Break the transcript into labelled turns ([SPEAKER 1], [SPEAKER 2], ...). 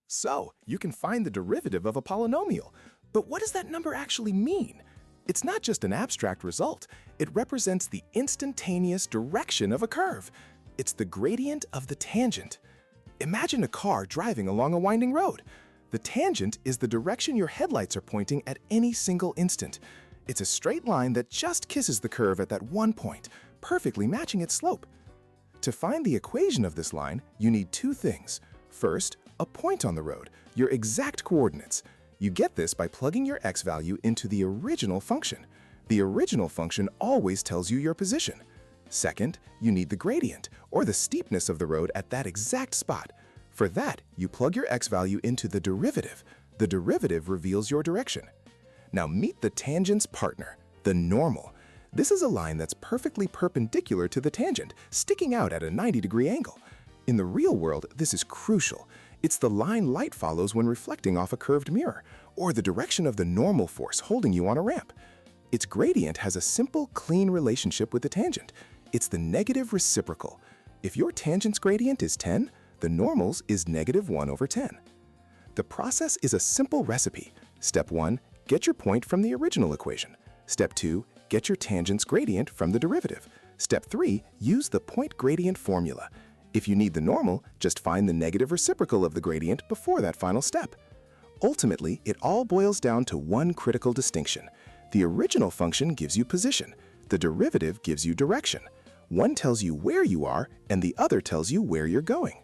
[SPEAKER 1] So, you can find the derivative of a polynomial. But what does that number actually mean? It's not just an abstract result. It represents the instantaneous direction of a curve. It's the gradient of the tangent. Imagine a car driving along a winding road. The tangent is the direction your headlights are pointing at any single instant. It's a straight line that just kisses the curve at that one point, perfectly matching its slope. To find the equation of this line, you need two things. First, a point on the road, your exact coordinates. You get this by plugging your x value into the original function. The original function always tells you your position. Second, you need the gradient, or the steepness of the road at that exact spot. For that, you plug your x value into the derivative. The derivative reveals your direction. Now meet the tangent's partner, the normal. This is a line that's perfectly perpendicular to the tangent, sticking out at a 90-degree angle. In the real world, this is crucial. It's the line light follows when reflecting off a curved mirror, or the direction of the normal force holding you on a ramp. Its gradient has a simple, clean relationship with the tangent. It's the negative reciprocal. If your tangent's gradient is 10, the normal's is -1/10. The process is a simple recipe. Step 1, get your point from the original equation. Step 2, get your tangent's gradient from the derivative. Step 3, use the point gradient formula. If you need the normal, just find the negative reciprocal of the gradient before that final step. Ultimately, it all boils down to one critical distinction. The original function gives you position. The derivative gives you direction. One tells you where you are, and the other tells you where you're going.